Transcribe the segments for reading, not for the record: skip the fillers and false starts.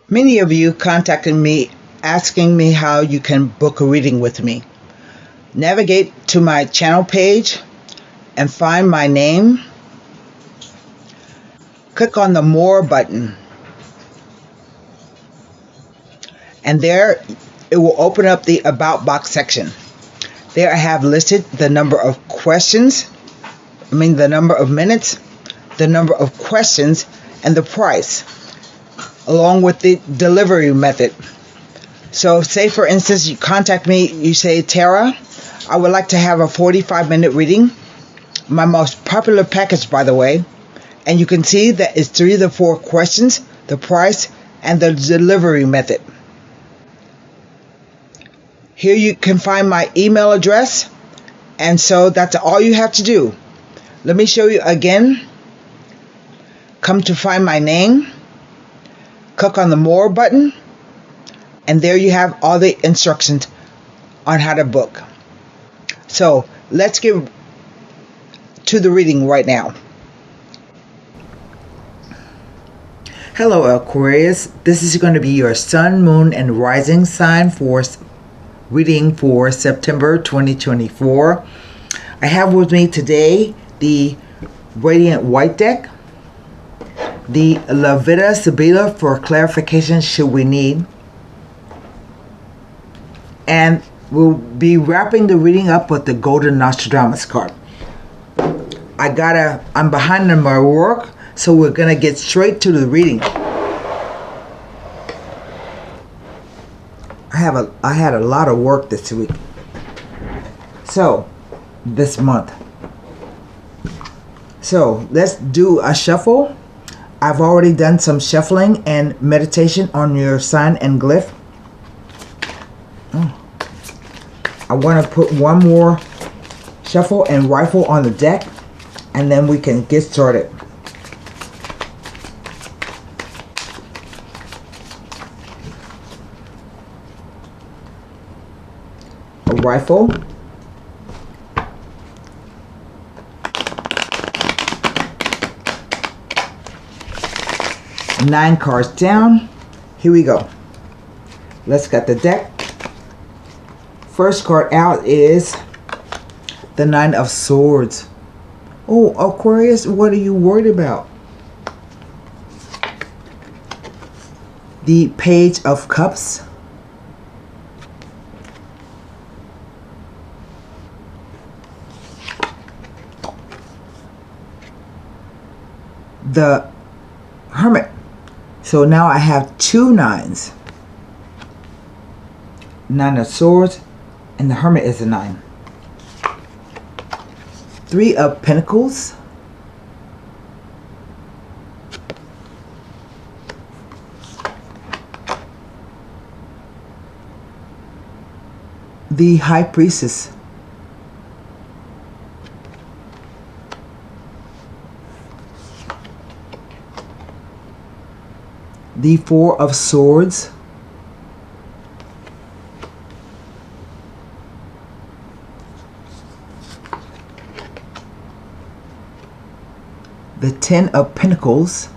Many of you contacted me asking me how you can book a reading with me. Navigate to my channel page and find my name. Click on the More button. And there it will open up the About box section. There I have listed the number of questions, the number of minutes, the number of questions, and the price, along with the delivery method. So say for instance you contact me, you say, Tara, I would like to have a 45-minute reading, my most popular package by the way, and you can see that it's 3 to 4 questions, the price, and the delivery method. Here you can find my email address, and so that's all you have to do. Let me show you again. Come to find my name, click on the More button, and there you have all the instructions on how to book. So let's get to the reading right now. Hello Aquarius, this is going to be your Sun, Moon, and Rising sign for reading for September 2024. I have with me today the Radiant White deck, the La Vida Sibila for clarification should we need, and we'll be wrapping the reading up with the Golden Nostradamus card. I'm behind in my work, so we're gonna get straight to the reading. I had a lot of work this week. So, this month. So, let's do a shuffle. I've already done some shuffling and meditation on your sign and glyph. I want to put one more shuffle and rifle on the deck, and then we can get started. A rifle. Nine cards down. Here we go. Let's get the deck. First card out is the Nine of Swords. Oh, Aquarius, what are you worried about? The Page of Cups. The Hermit. So now I have 2 nines. Nine of Swords, and the Hermit is a 9. 3 of Pentacles. The High Priestess. The 4 of Swords. The 10 of Pentacles.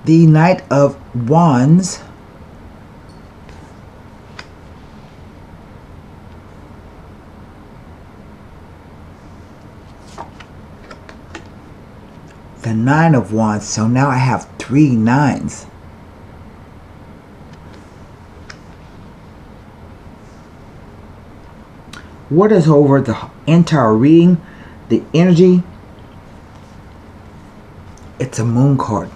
The Knight of Wands. The 9 of Wands. So now I have 3 nines. What is over the entire reading? The energy. It's a Moon card.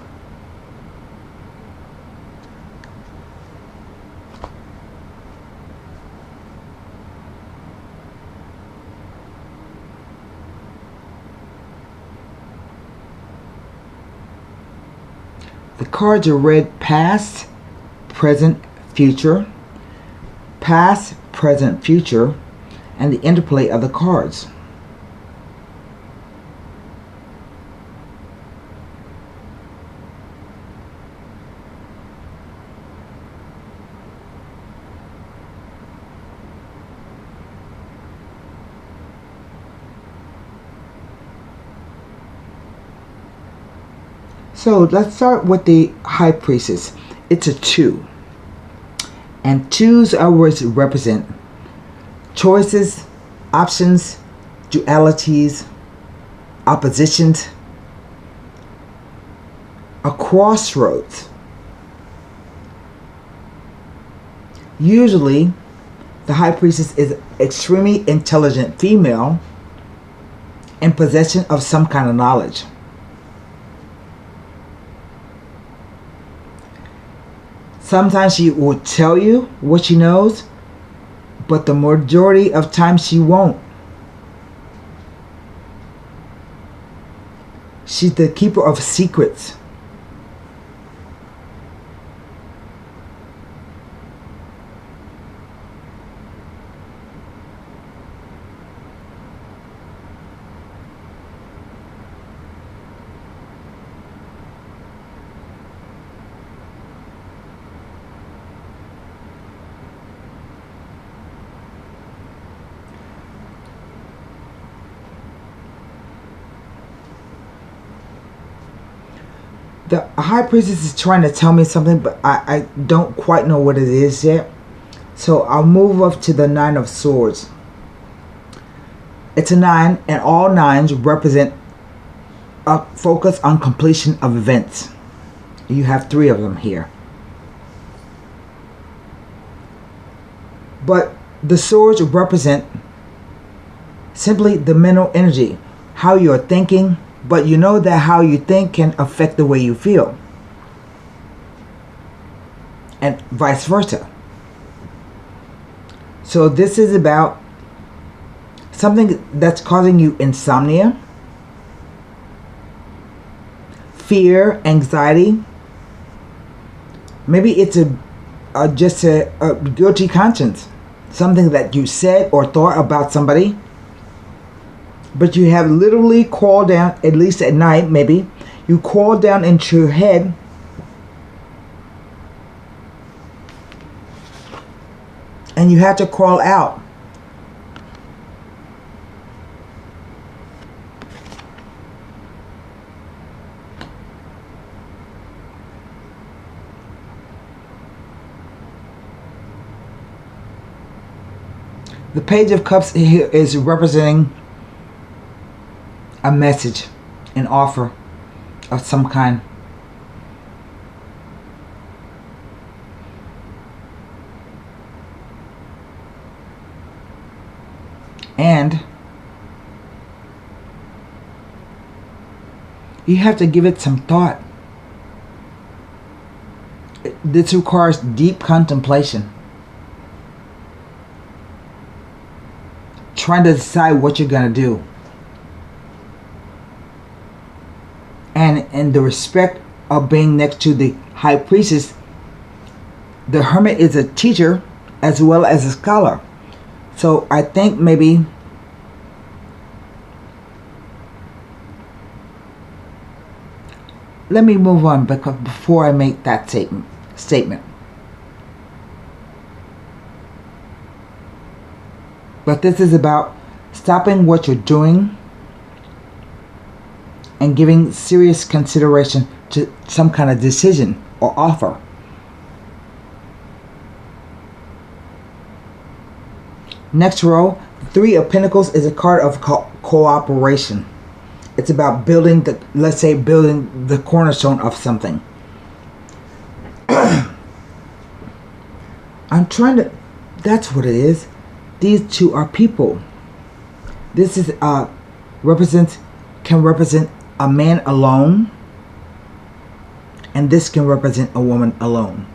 The cards are read past, present, future. Past, present, future, and the interplay of the cards. So let's start with the High Priestess. It's a 2. And 2s always represent choices, options, dualities, oppositions, a crossroads. Usually, the High Priestess is extremely intelligent female in possession of some kind of knowledge. Sometimes she will tell you what she knows, but the majority of times she won't. She's the keeper of secrets. The High Priestess is trying to tell me something, but I don't quite know what it is yet. So I'll move up to the 9 of Swords. It's a 9, and all 9s represent a focus on completion of events. You have 3 of them here. But the swords represent simply the mental energy, how you're thinking, but you know that how you think can affect the way you feel. And vice versa. So this is about something that's causing you insomnia, fear, anxiety. Maybe it's just a guilty conscience. Something that you said or thought about somebody, but you have literally crawled down, at least at night maybe, you crawl down into your head and you have to crawl out. The Page of Cups here is representing a message, an offer of some kind. And you have to give it some thought. This requires deep contemplation. Trying to decide what you're going to do. And in the respect of being next to the High Priestess, the Hermit is a teacher as well as a scholar. So I think maybe let me move on because before I make that statement. But this is about stopping what you're doing and giving serious consideration to some kind of decision or offer. Next row, 3 of Pentacles is a card of cooperation. It's about building the, let's say, building the cornerstone of something. I'm trying to, that's what it is. These 2 are people. This is can represent a man alone, and this can represent a woman alone.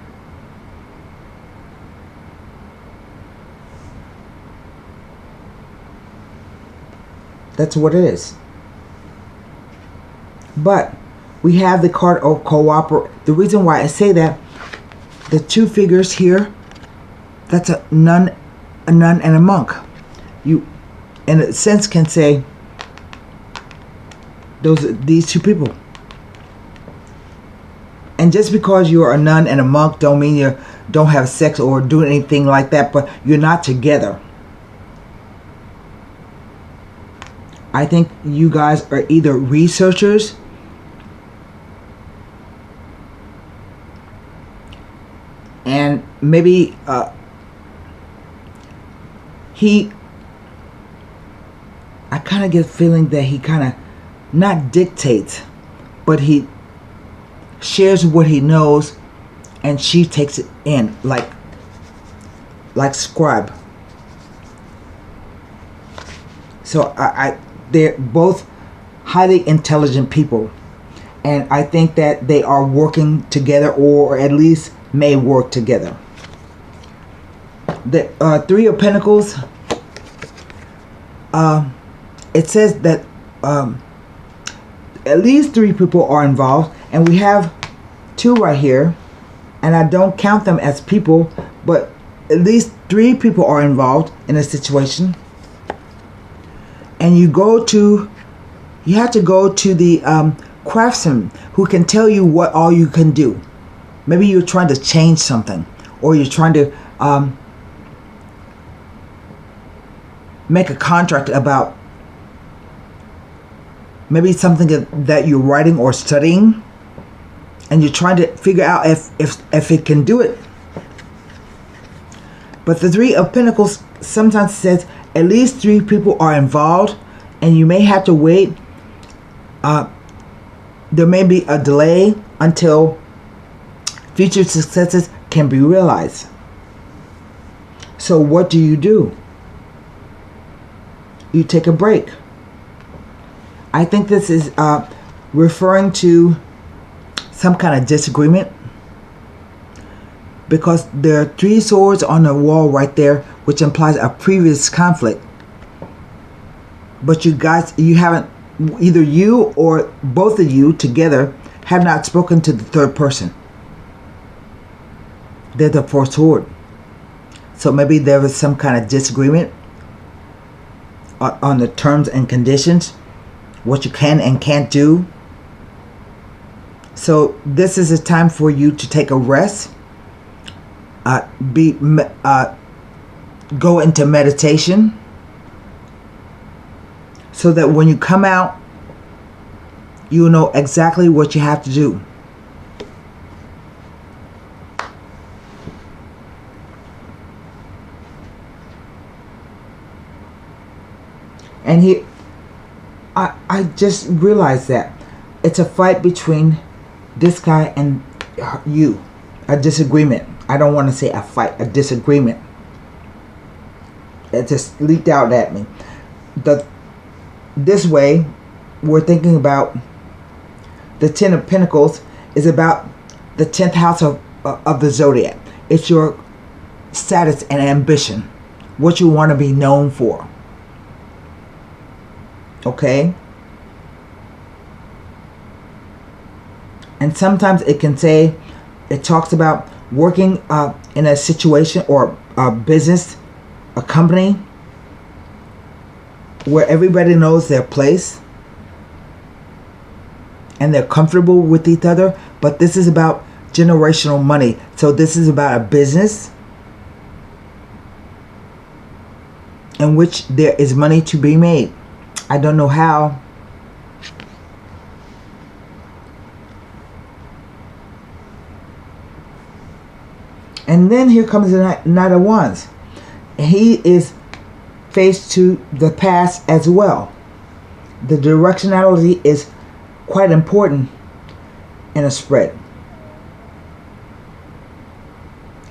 That's what it is. But we have the card of cooperate. The reason why I say that, the 2 figures here, that's a nun and a monk. You, in a sense, can say these 2 people. And just because you're a nun and a monk don't mean you don't have sex or do anything like that, but you're not together. I think you guys are either researchers maybe I kind of get the feeling that he kind of not dictates, but he shares what he knows, and she takes it in like scribe. So they're both highly intelligent people, and I think that they are working together, or at least may work together. The Three of Pentacles, it says that at least 3 people are involved, and we have 2 right here, and I don't count them as people, but at least 3 people are involved in a situation. And you have to go to the craftsman who can tell you what all you can do. Maybe you're trying to change something, or you're trying to make a contract about maybe something that you're writing or studying, and you're trying to figure out if it can do it. But the Three of Pentacles sometimes says at least 3 people are involved, and you may have to wait. There may be a delay until future successes can be realized. So what do? You take a break. I think this is referring to some kind of disagreement, because there are 3 swords on the wall right there, which implies a previous conflict. But you haven't, either you or both of you together have not spoken to the third person. They're the 4th sword. So maybe there was some kind of disagreement on the terms and conditions, what you can and can't do. So this is a time for you to take a rest, go into meditation, so that when you come out, you know exactly what you have to do. And here, I just realized that it's a fight between this guy and you. A disagreement. I don't want to say a fight, a disagreement. It just leaked out at me. This way, we're thinking about the 10 of Pentacles is about the 10th house of the zodiac. It's your status and ambition, what you want to be known for. Okay? And sometimes it talks about working in a situation or a business, a company, where everybody knows their place and they're comfortable with each other. But this is about generational money. So this is about a business in which there is money to be made. I don't know how. And then here comes the Knight of Wands. He is faced to the past as well. The directionality is quite important in a spread.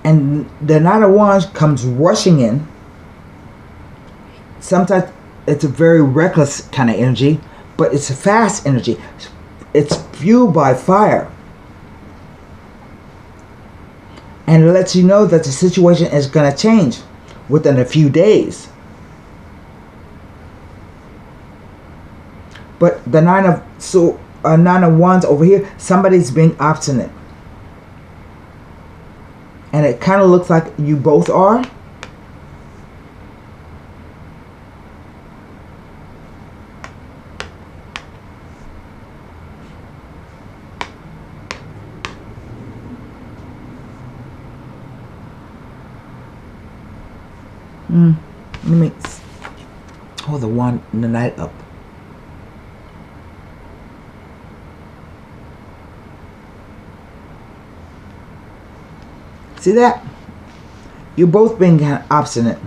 And the Knight of Wands comes rushing in. Sometimes it's a very reckless kind of energy, but it's a fast energy. It's fueled by fire. And it lets you know that the situation is going to change within a few days. But the Nine of Wands over here, somebody's being obstinate. And it kind of looks like you both are. Let me hold the Knight up. See that? You're both being kind of obstinate.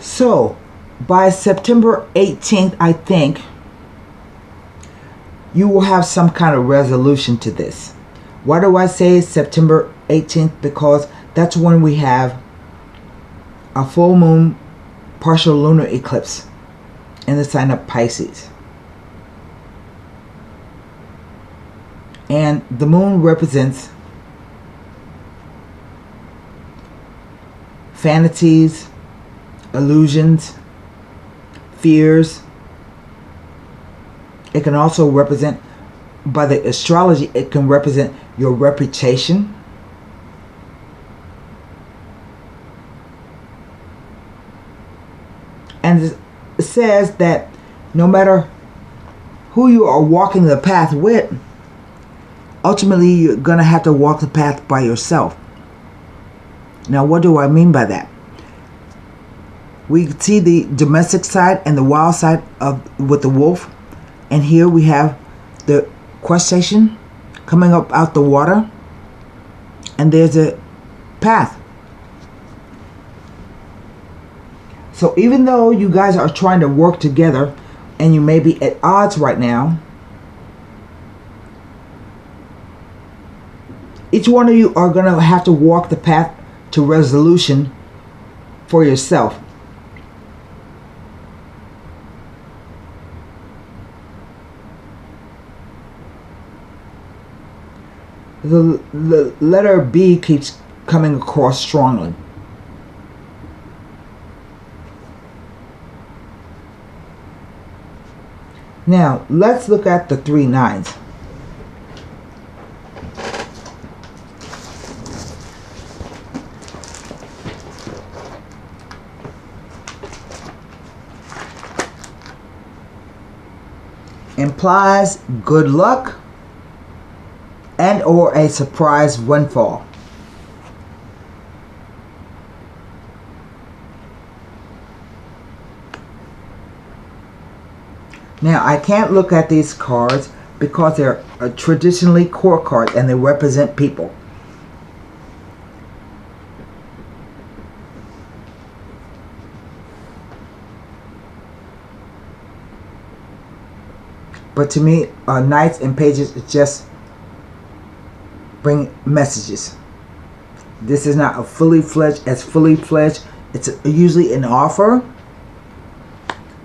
So, by September 18th, I think, you will have some kind of resolution to this. Why do I say September 18th? Because that's when we have a full moon partial lunar eclipse in the sign of Pisces. And the moon represents fantasies, illusions, fears. It can also represent, by the astrology, it can represent your reputation. And it says that no matter who you are walking the path with, ultimately you're going to have to walk the path by yourself. Now, what do I mean by that? We see the domestic side and the wild side of with the wolf, and here we have the crustacean coming up out the water, and there's a path. So even though you guys are trying to work together and you may be at odds right now, each one of you are going to have to walk the path to resolution for yourself. The letter B keeps coming across strongly. Now, let's look at the 3 9s. Implies good luck and or a surprise windfall. Now, I can't look at these cards because they're traditionally court cards and they represent people. But to me, knights and pages just bring messages. This is not a fully fledged. It's usually an offer,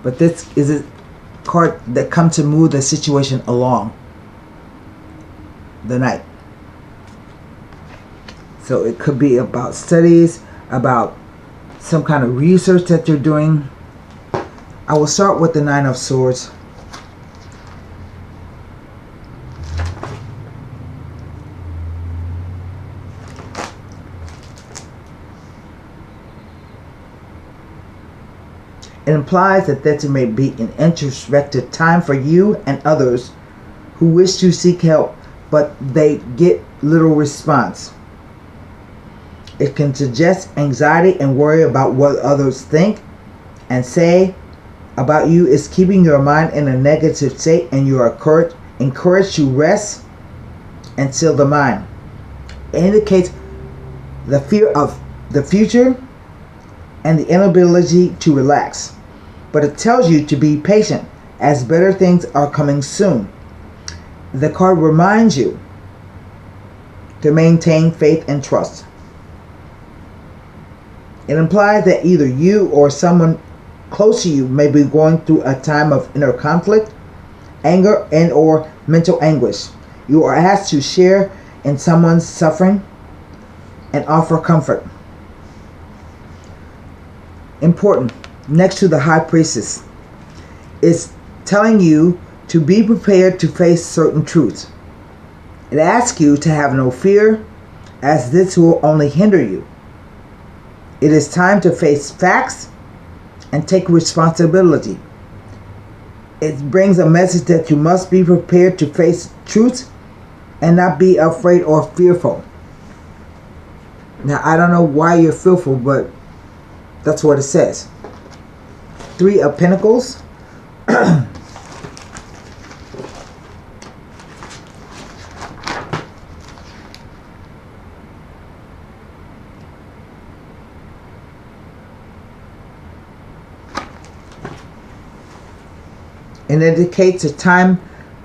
but this is a card that comes to move the situation along the night. So it could be about studies, about some kind of research that you're doing. I will start with the 9 of Swords. It implies that this may be an introspective time for you and others who wish to seek help, but they get little response. It can suggest anxiety and worry about what others think and say about you is keeping your mind in a negative state, and you are encouraged to rest and still the mind. It indicates the fear of the future and the inability to relax. But it tells you to be patient as better things are coming soon. The card reminds you to maintain faith and trust. It implies that either you or someone close to you may be going through a time of inner conflict, anger, and or mental anguish. You are asked to share in someone's suffering and offer comfort. Important. Next to the High Priestess, is telling you to be prepared to face certain truths. It asks you to have no fear, as this will only hinder you. It is time to face facts and take responsibility. It brings a message that you must be prepared to face truths and not be afraid or fearful. Now, I don't know why you're fearful, but That's what it says. Three of Pentacles. It indicates an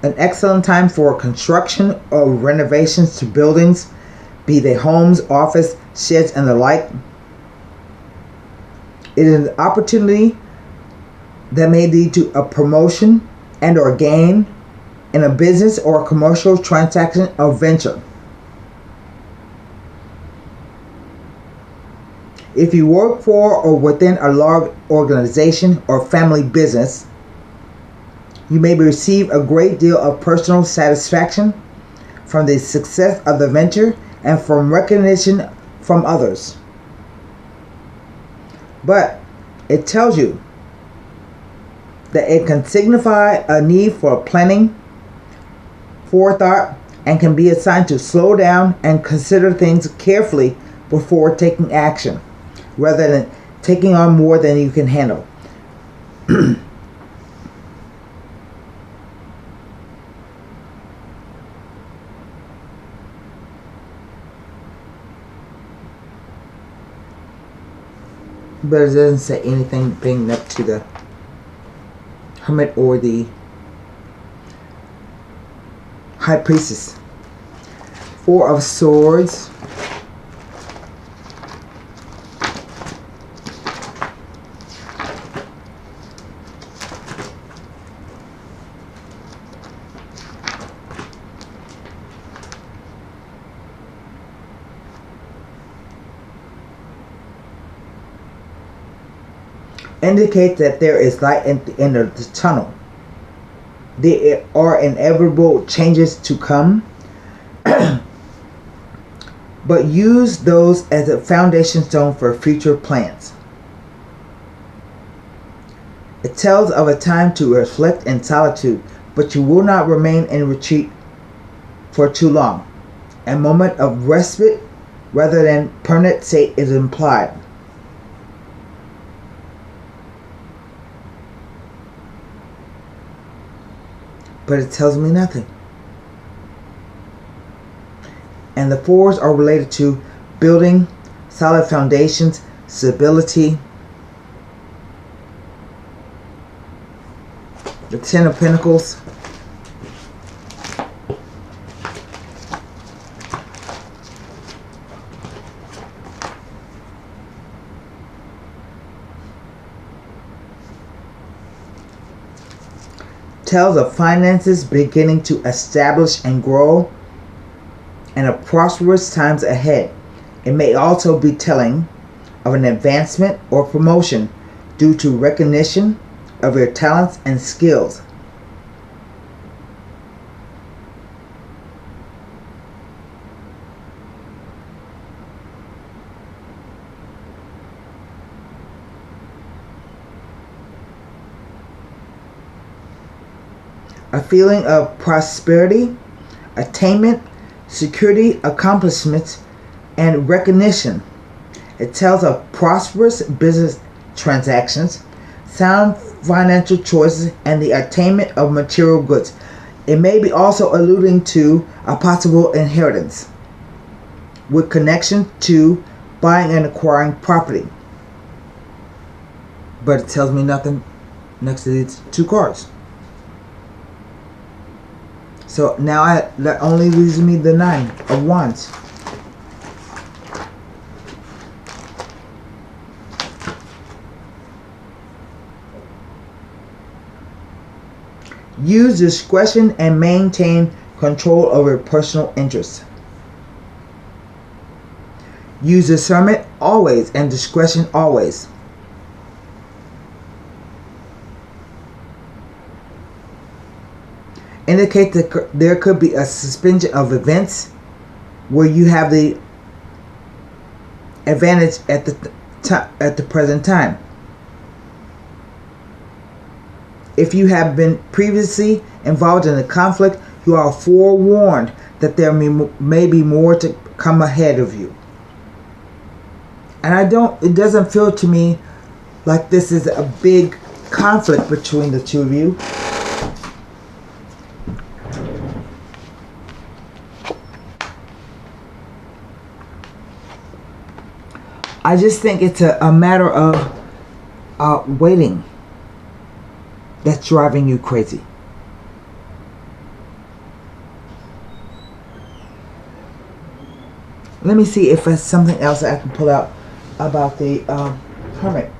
excellent time for construction or renovations to buildings, be they homes, office, sheds, and the like. It is an opportunity that may lead to a promotion and or gain in a business or commercial transaction or venture. If you work for or within a large organization or family business, you may receive a great deal of personal satisfaction from the success of the venture and from recognition from others. But it tells you that it can signify a need for planning, forethought, and can be a sign to slow down and consider things carefully before taking action, rather than taking on more than you can handle. But it doesn't say anything bringing up to the Hermit or the High Priestess. Four of Swords. Indicate that there is light at the end of the tunnel. There are inevitable changes to come, but use those as a foundation stone for future plans. It tells of a time to reflect in solitude, but you will not remain in retreat for too long. A moment of respite rather than permanent state is implied. But it tells me nothing. And the fours are related to building, solid foundations, stability. The Ten of Pentacles. Tells of finances beginning to establish and grow and a prosperous times ahead. It may also be telling of an advancement or promotion due to recognition of your talents and skills. A feeling of prosperity, attainment, security, accomplishments, and recognition. It tells of prosperous business transactions, sound financial choices, and the attainment of material goods. It may be also alluding to a possible inheritance with connection to buying and acquiring property. But it tells me nothing next to these two cards. So now that only leaves me the Nine of Wands. Use discretion and maintain control over personal interests. Use discernment always and discretion always. Indicate that there could be a suspension of events where you have the advantage at the present time. If you have been previously involved in a conflict, you are forewarned that there may be more to come ahead of you. And it doesn't feel to me like this is a big conflict between the two of you. I just think it's a matter of waiting that's driving you crazy. Let me see if there's something else I can pull out about the Hermit.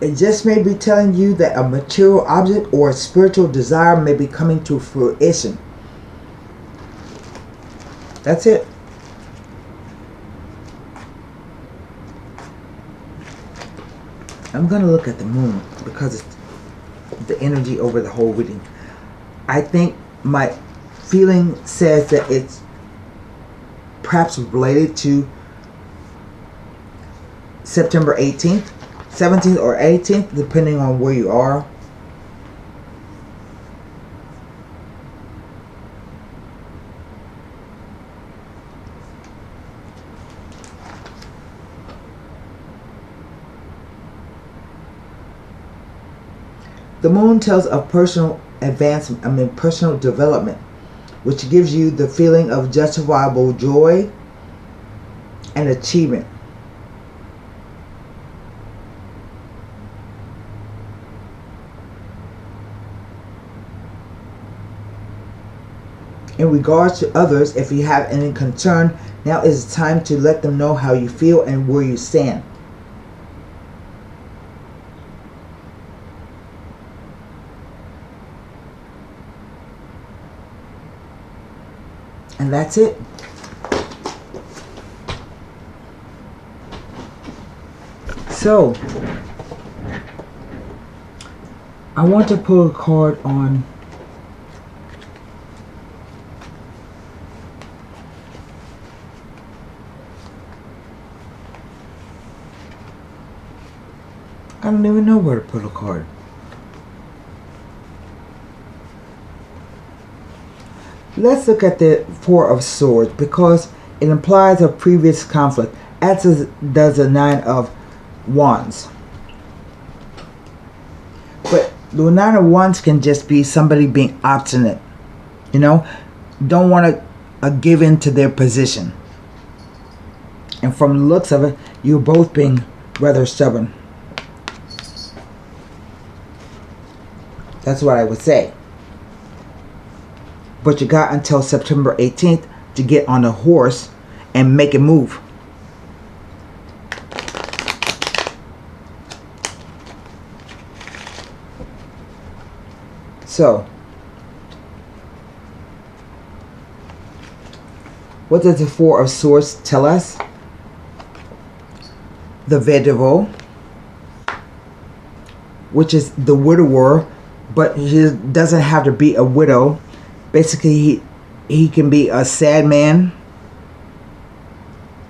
It just may be telling you that a material object or a spiritual desire may be coming to fruition. That's it. I'm going to look at the moon because it's the energy over the whole reading. I think my feeling says that it's perhaps related to September 18th, 17th or 18th, depending on where you are. The moon tells of personal advancement, personal development, which gives you the feeling of justifiable joy and achievement. In regards to others, if you have any concern, now is the time to let them know how you feel and where you stand. And that's it. So, I want to pull a card on I don't even know where to put a card. Let's look at the Four of Swords because it implies a previous conflict, as does the Nine of Wands. But the Nine of Wands can just be somebody being obstinate, you know, don't want to give in to their position. And from the looks of it, you're both being rather stubborn. That's what I would say. But you got until September 18th to get on a horse and make it move. So, what does the Four of Swords tell us? The Vedevo, which is the widower, but he doesn't have to be a widow. Basically, he can be a sad man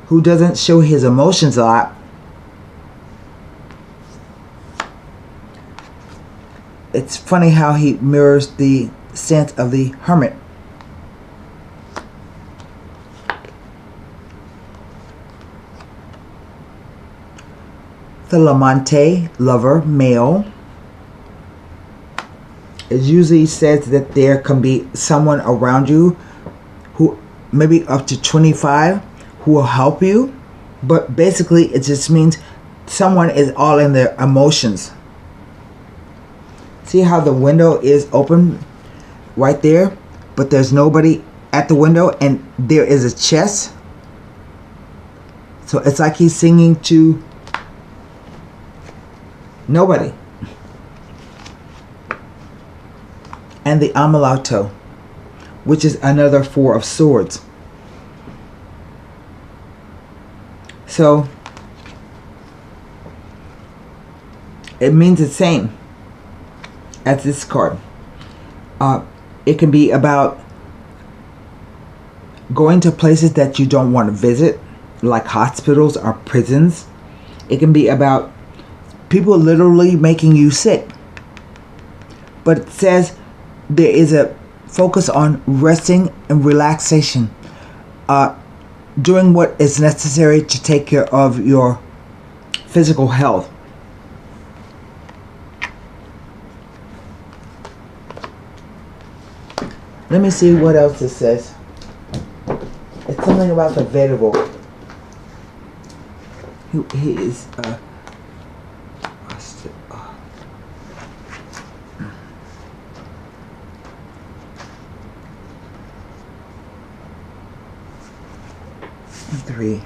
who doesn't show his emotions a lot. It's funny how he mirrors the sense of the Hermit. The Lamante, lover, male. It usually says that there can be someone around you who maybe up to 25 who will help you, but basically it just means someone is all in their emotions. See how the window is open right there, but there's nobody at the window and there is a chest. So it's like he's singing to nobody. and the Amuleto, which is another Four of Swords. So it means the same as this card. It can be about going to places that you don't want to visit, like hospitals or prisons. It can be about people literally making you sick. But it says there is a focus on resting and relaxation, doing what is necessary to take care of your physical health. Let me see what else it says. It's something about the variable. He is three.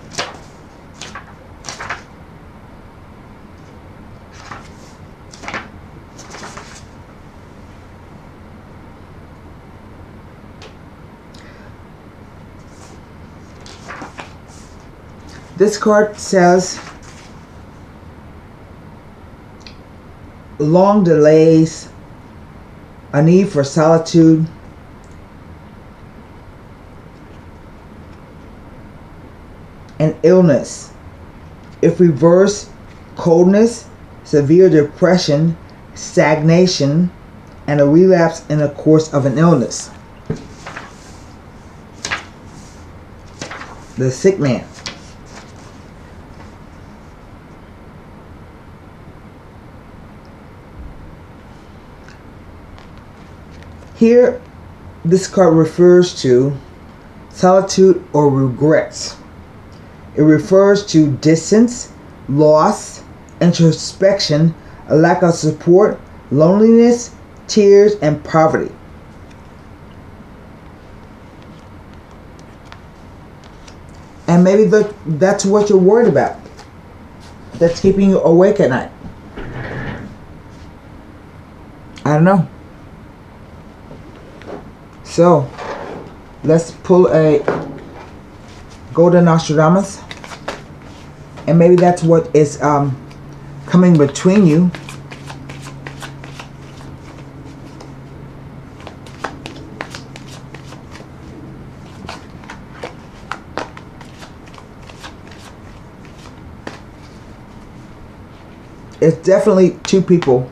This card says long delays, a need for solitude, and illness. If reversed, coldness, severe depression, stagnation, and a relapse in the course of an illness. The sick man. Here, this card refers to solitude or regrets. It refers to distance, loss, introspection, a lack of support, loneliness, tears, and poverty. And maybe that's what you're worried about. That's keeping you awake at night. I don't know. So, let's pull a Golden Nostradamus. And maybe that's what is coming between you. It's definitely two people.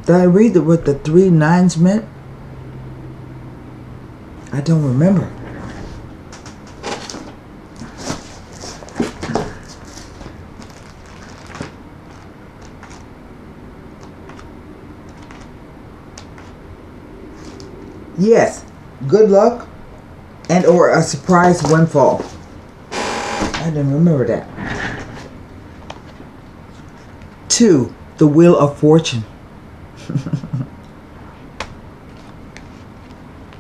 Did I read what the 3 9s meant? I don't remember. Yes, good luck and or a surprise windfall. I didn't remember that. 2, the Wheel of Fortune.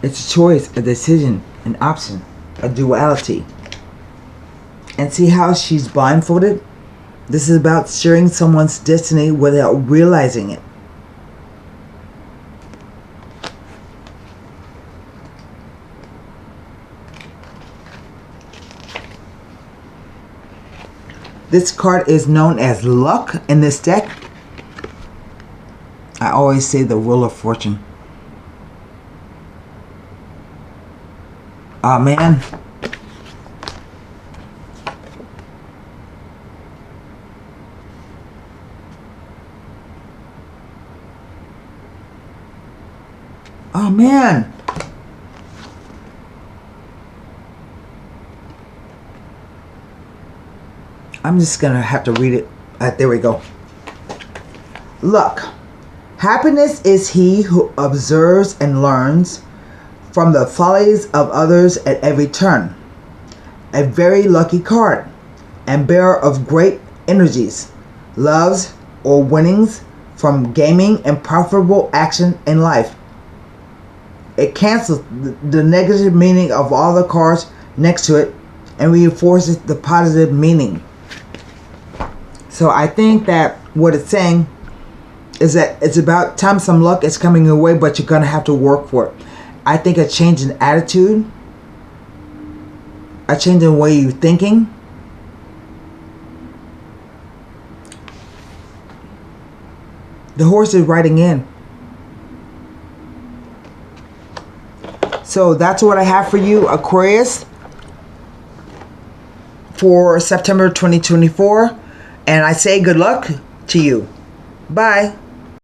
It's a choice, a decision, an option, a duality. And see how she's blindfolded? This is about sharing someone's destiny without realizing it. This card is known as luck in this deck. I always say the Wheel of Fortune. Oh man. Oh man. I'm just gonna have to read it. There we go. Luck. Happiness is he who observes and learns from the follies of others at every turn. A very lucky card and bearer of great energies, loves or winnings from gaming and profitable action in life. It cancels the negative meaning of all the cards next to it and reinforces the positive meaning. So I think that what it's saying is that it's about time some luck is coming your way, but you're going to have to work for it. I think a change in attitude, a change in the way you're thinking. The horse is riding in. So that's what I have for you, Aquarius, for September 2024. And I say good luck to you. Bye.